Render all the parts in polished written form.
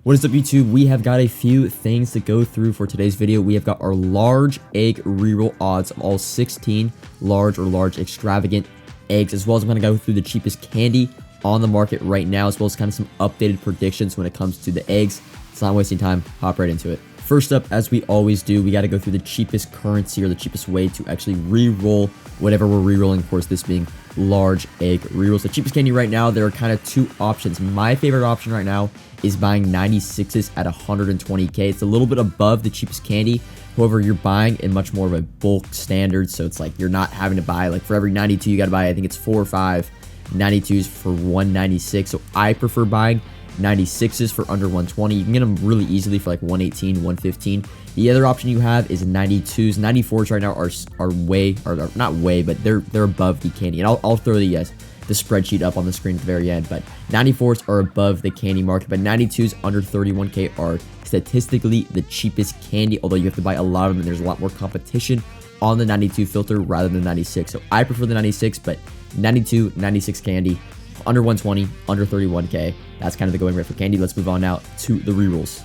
What is up, YouTube? We have got a few things to go through for today's video. We have got our large egg reroll odds of all 16 large or large extravagant eggs, as well as I'm going to go through the cheapest candy on the market right now, as well as kind of some updated predictions when it comes to the eggs. It's not wasting time. Hop right into it. First up, as we always do, we got to go through the cheapest currency or the cheapest way to actually re-roll whatever we're re-rolling. Of course, this being large egg rerolls. The cheapest candy right now, there are kind of two options. My favorite option right now is buying 96s at 120k. It's a little bit above the cheapest candy. However, you're buying in much more of a bulk standard, so it's like you're not having to buy, like, for every 92 you got to buy, I think it's 4 or 5 92s for 196. So I prefer buying 96s for under 120. You can get them really easily for like 118, 115. The other option you have is 92s. 94s right now are way, or not way, but they're above the candy. And I'll throw the spreadsheet up on the screen at the very end. But 94s are above the candy market, but 92s under 31k are statistically the cheapest candy, although you have to buy a lot of them and there's a lot more competition on the 92 filter rather than 96. So I prefer the 96, but 92, 96 candy, under 120, under 31k. That's kind of the going rate for candy. Let's move on now to the rerolls.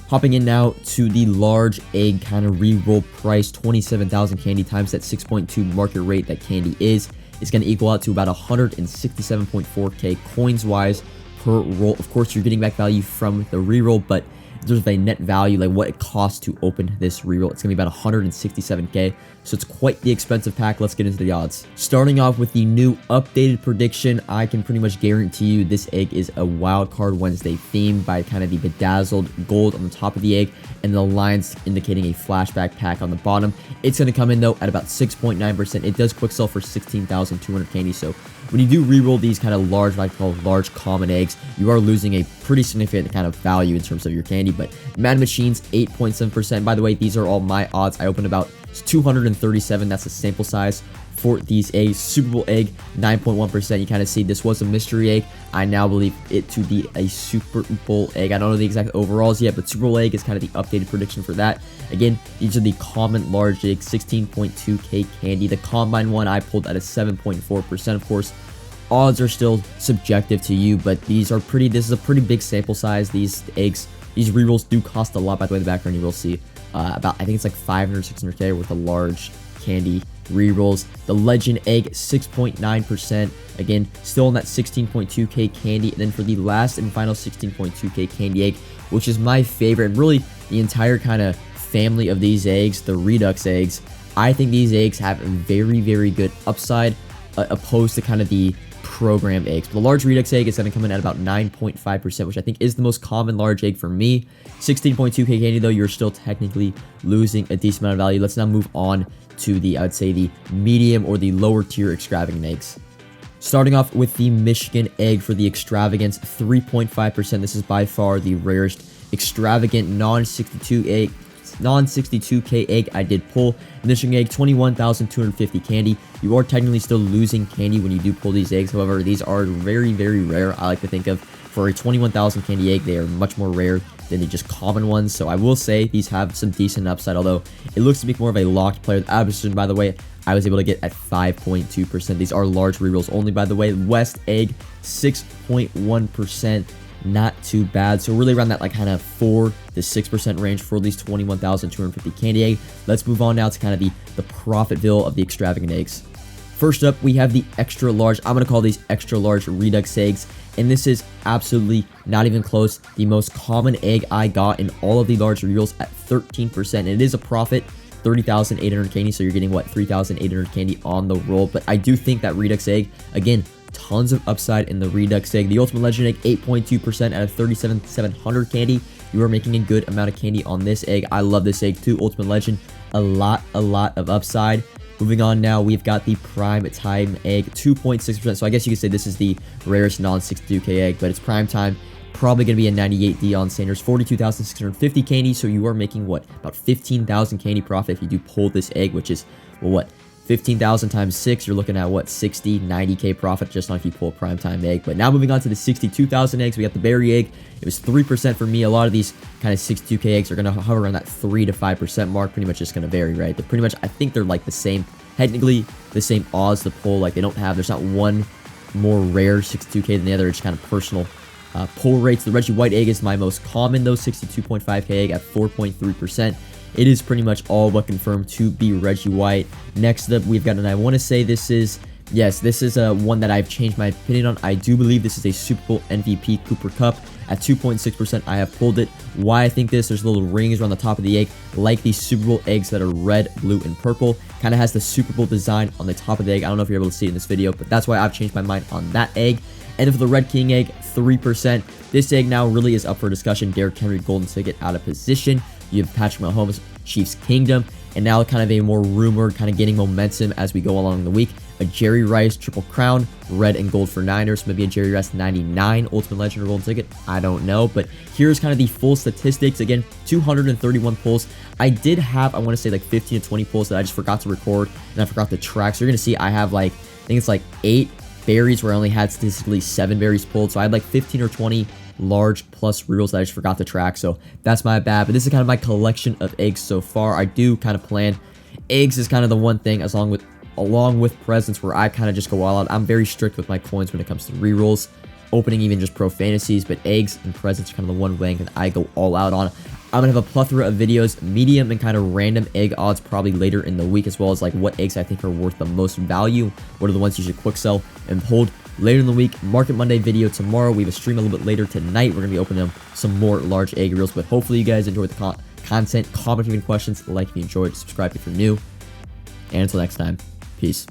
Hopping in now to the large egg kind of reroll price, 27,000 candy times that 6.2 market rate that candy is going to equal out to about 167.4k coins wise per roll. Of course, you're getting back value from the reroll, but there's a net value, like what it costs to open this reroll, it's gonna be about 167k, so it's quite the expensive pack. Let's get into the odds. Starting off with the new updated prediction, I can pretty much guarantee you this egg is a Wild Card Wednesday theme by kind of the bedazzled gold on the top of the egg and the lines indicating a flashback pack on the bottom. It's gonna come in though at about 6.9%. It does quick sell for 16,200 candy, so when you do reroll these kind of large, like called large common eggs, you are losing a pretty significant kind of value in terms of your candy. But Madden Machine's 8.7%. By the way, these are all my odds. I opened about 237. That's the sample size for these eggs. Super Bowl egg, 9.1%. You kind of see this was a mystery egg. I now believe it to be a Super Bowl egg. I don't know the exact overalls yet, but Super Bowl egg is kind of the updated prediction for that. Again, these are the common large egg, 16.2k candy. The combine one I pulled at a 7.4%. Of course, odds are still subjective to you, but these are pretty. This is a pretty big sample size. These eggs, these rerolls do cost a lot. By the way, in the background you will see about, I think it's like 500, 600k worth of large candy rerolls. The legend egg, 6.9%. Again, still in that 16.2k candy. And then for the last and final 16.2k candy egg, which is my favorite, and really the entire kind of family of these eggs, the Redux eggs, I think these eggs have a very, very good upside opposed to kind of the program eggs. But the large Redux egg is going to come in at about 9.5%, which I think is the most common large egg for me. 16.2k candy though, you're still technically losing a decent amount of value. Let's now move on to the, I would say, the medium or the lower tier extravagant eggs. Starting off with the Michigan egg for the extravagance, 3.5%. This is by far the rarest extravagant non-62k egg I did pull. Michigan egg, 21,250 candy. You are technically still losing candy when you do pull these eggs. However, these are very, very rare. I like to think of, for a 21,000 candy egg, they are much more rare than the just common ones. So I will say these have some decent upside, although it looks to be more of a locked player. The Abison, by the way, I was able to get at 5.2%. These are large rerolls only, by the way. West egg, 6.1%. Not too bad. So really around that like kind of 4 to 6% range for at least 21,250 candy egg. Let's move on now to kind of the Profitville of the extravagant eggs. First up, we have the extra large. I'm going to call these extra large Redux eggs. And this is absolutely not even close. The most common egg I got in all of the large rerolls at 13%. And it is a profit, 30,800 candy. So you're getting what, 3,800 candy on the roll. But I do think that Redux egg, again, tons of upside in the Redux egg. The Ultimate Legend egg, 8.2% out of 37,700 candy. You are making a good amount of candy on this egg. I love this egg too. Ultimate Legend, a lot of upside. Moving on now, we've got the Primetime egg, 2.6%. So I guess you could say this is the rarest non-62k egg, but it's Primetime. Probably going to be a 98 Deion Sanders, 42,650 candy. So you are making what, about 15,000 candy profit if you do pull this egg, which is, well, what, 15,000 times 6, you're looking at what, 60, 90k profit just on if you pull a Primetime egg. But now moving on to the 62,000 eggs, we got the berry egg. It was 3% for me. A lot of these kind of 62k eggs are going to hover around that 3 to 5% mark. Pretty much just going to vary, right? They're pretty much, I think they're like the same, technically the same odds to pull. Like they don't have, there's not one more rare 62k than the other. It's kind of personal pull rates. The Reggie White egg is my most common though, 62.5k egg at 4.3%. It is pretty much all but confirmed to be Reggie White. Next up, we've got, and I want to say this is, yes, this is one that I've changed my opinion on. I do believe this is a Super Bowl MVP Cooper Kupp. At 2.6%, I have pulled it. Why I think this, there's little rings around the top of the egg, like these Super Bowl eggs that are red, blue, and purple. Kind of has the Super Bowl design on the top of the egg. I don't know if you're able to see it in this video, but that's why I've changed my mind on that egg. And then for the Red King egg, 3%. This egg now really is up for discussion. Derrick Henry, golden ticket, out of position. You have Patrick Mahomes, Chiefs Kingdom, and now kind of a more rumored, kind of gaining momentum as we go along the week. A Jerry Rice Triple Crown, red and gold for Niners, maybe a Jerry Rice 99 Ultimate Legend or golden ticket, I don't know, but here's kind of the full statistics. Again, 231 pulls. I did have, I want to say like 15 to 20 pulls that I just forgot to record, and I forgot to track, so you're going to see I have like, I think it's like 8 berries where I only had statistically 7 berries pulled, so I had like 15 or 20 large plus rerolls that I just forgot to track, so that's my bad. But this is kind of my collection of eggs so far. I do kind of plan, eggs is kind of the one thing along with presents where I kind of just go all out. I'm very strict with my coins when it comes to rerolls, opening even just pro fantasies, but eggs and presents are kind of the one way that I go all out on. I'm going to have a plethora of videos, medium and kind of random egg odds probably later in the week, as well as like what eggs I think are worth the most value, what are the ones you should quick sell and hold later in the week. Market Monday video tomorrow. We have a stream a little bit later tonight. We're going to be opening up some more large egg reels, but hopefully you guys enjoyed the content. Comment if you have any questions, like if you enjoyed, subscribe if you're new, and until next time, peace.